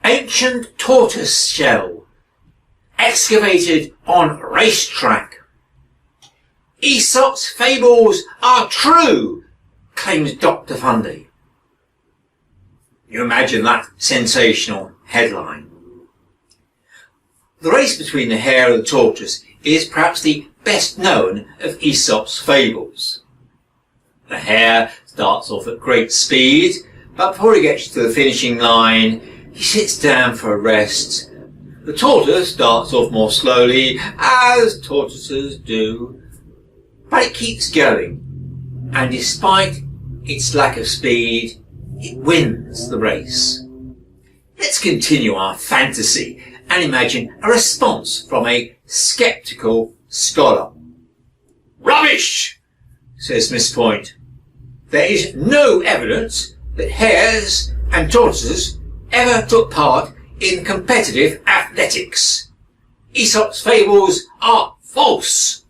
Ancient tortoise shell, excavated on racetrack. Aesop's fables are true, claims Dr. Fundy. You imagine that sensational headline. The race between the hare and the tortoise is perhaps the best known of Aesop's fables. The hare starts off at great speed, but before he gets to the finishing line, he sits down for a rest. The tortoise starts off more slowly, as tortoises do, but it keeps going, and despite its lack of speed, it wins the race. Let's continue our fantasy and imagine a response from a sceptical scholar. "Rubbish," says Miss Point. "There is no evidence that hares and tortoises ever took part in competitive athletics. Aesop's fables are false."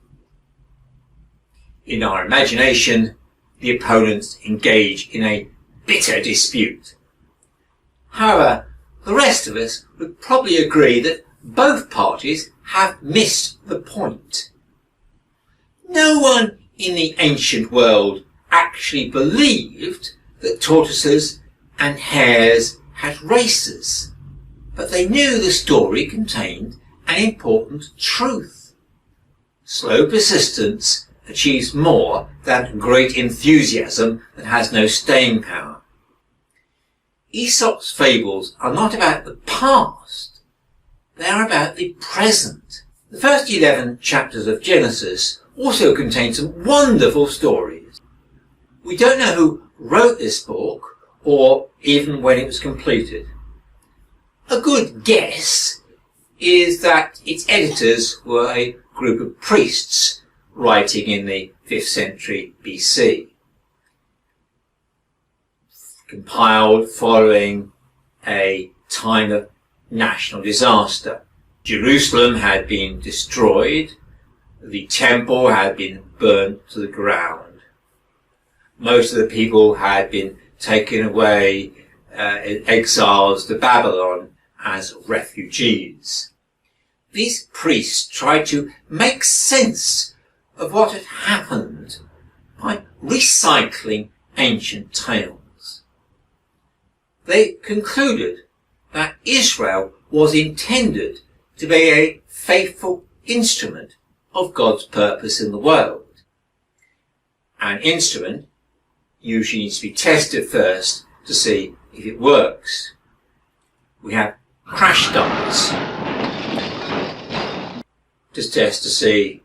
In our imagination, the opponents engage in a bitter dispute. However, the rest of us would probably agree that both parties have missed the point. No one in the ancient world actually believed that tortoises and hares had races, but they knew the story contained an important truth. Slow persistence achieves more than great enthusiasm that has no staying power. Aesop's fables are not about the past, they are about the present. The first 11 chapters of Genesis also contain some wonderful stories. We don't know who wrote this book, or even when it was completed. A good guess is that its editors were a group of priests writing in the 5th century BC. Compiled following a time of national disaster. Jerusalem had been destroyed, the temple had been burnt to the ground. Most of the people had been taken away in exiles to Babylon as refugees. These priests tried to make sense of what had happened by recycling ancient tales. They concluded that Israel was intended to be a faithful instrument of God's purpose in the world. An instrument usually needs to be tested first to see if it works. We have crash dummies to test to see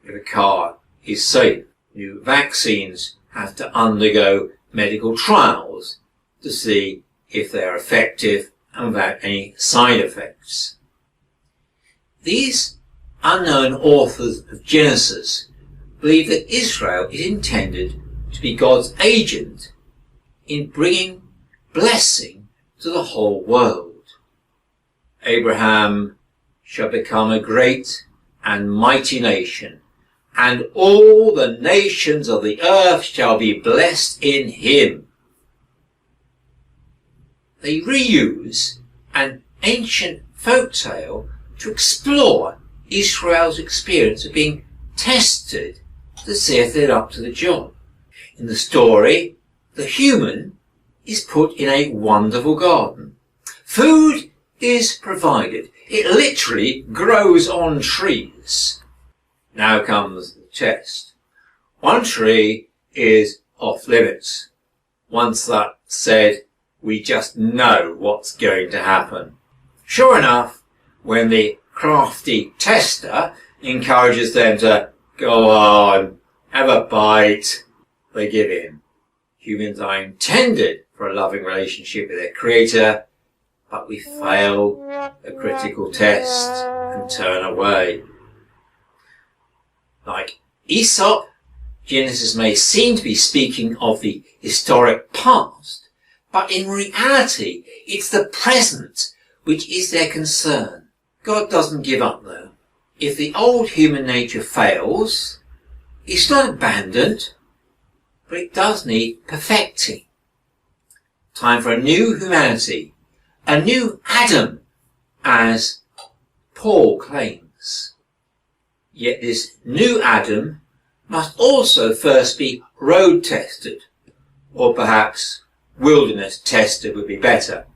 if a car is safe. New vaccines have to undergo medical trials to see if they are effective and without any side effects. These unknown authors of Genesis believe that Israel is intended to be God's agent in bringing blessing to the whole world. Abraham shall become a great and mighty nation, and all the nations of the earth shall be blessed in him. They reuse an ancient folk tale to explore Israel's experience of being tested to see if they're up to the job. In the story, the human is put in a wonderful garden. Food is provided. It literally grows on trees. Now comes the test. One tree is off limits. Once that's said, we just know what's going to happen. Sure enough, when the crafty tester encourages them to go on, have a bite, they give in. Humans are intended for a loving relationship with their creator, but we fail a critical test and turn away. Like Aesop, Genesis may seem to be speaking of the historic past, but in reality, it's the present which is their concern. God doesn't give up though. If the old human nature fails, it's not abandoned, but it does need perfecting. Time for a new humanity, a new Adam, as Paul claims. Yet this new Adam must also first be road tested, or perhaps wilderness tested would be better.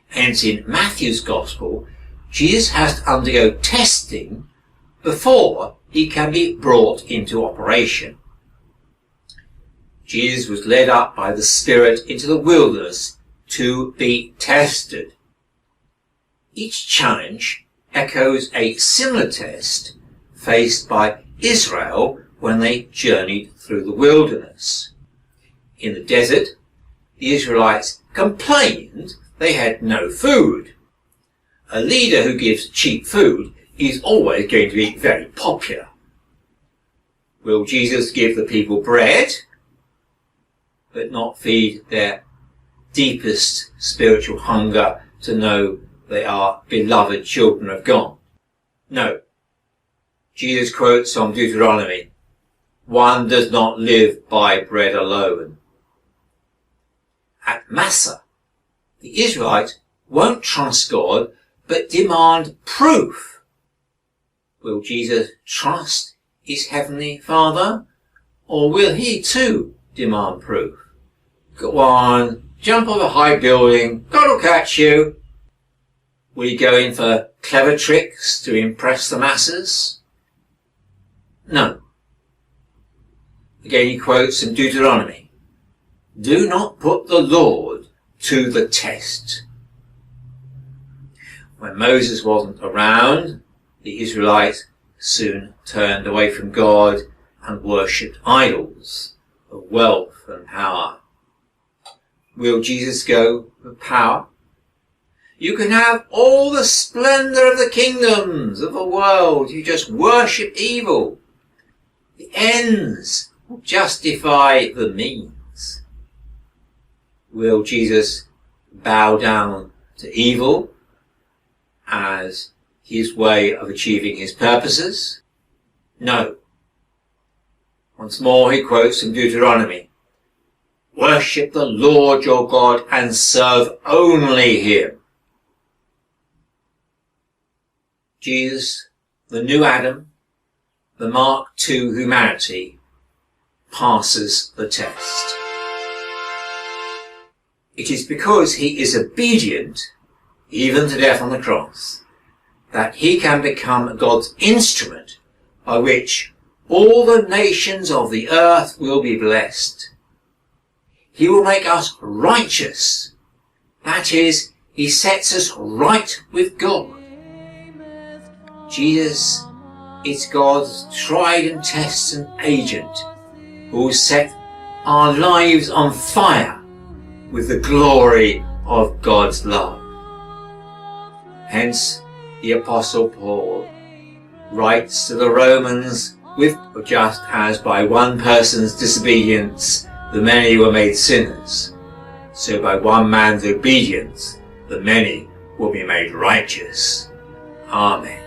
Hence in Matthew's Gospel, Jesus has to undergo testing before he can be brought into operation. Jesus was led up by the Spirit into the wilderness to be tested. Each challenge echoes a similar test faced by Israel when they journeyed through the wilderness. In the desert, the Israelites complained they had no food. A leader who gives cheap food is always going to be very popular. Will Jesus give the people bread, but not feed their deepest spiritual hunger to know they are beloved children of God? No. Jesus quotes from Deuteronomy, "One does not live by bread alone." At Massa, the Israelites won't trust God, but demand proof. Will Jesus trust his heavenly Father, or will he too demand proof? Go on, jump off a high building, God will catch you. Will he go in for clever tricks to impress the masses? No. Again he quotes from Deuteronomy, "Do not put the Lord to the test." When Moses wasn't around, the Israelites soon turned away from God and worshipped idols of wealth and power. Will Jesus go for power? You can have all the splendour of the kingdoms of the world. You just worship evil. The ends will justify the means. Will Jesus bow down to evil as his way of achieving his purposes? No. Once more he quotes from Deuteronomy, "Worship the Lord your God and serve only him." Jesus, the new Adam, the Mark II humanity, passes the test. It is because he is obedient, even to death on the cross, that he can become God's instrument by which all the nations of the earth will be blessed. He will make us righteous. That is, he sets us right with God. Jesus is God's tried and tested agent who will set our lives on fire with the glory of God's love. Hence, the Apostle Paul writes to the Romans, with just as by one person's disobedience the many were made sinners, so by one man's obedience the many will be made righteous. Amen.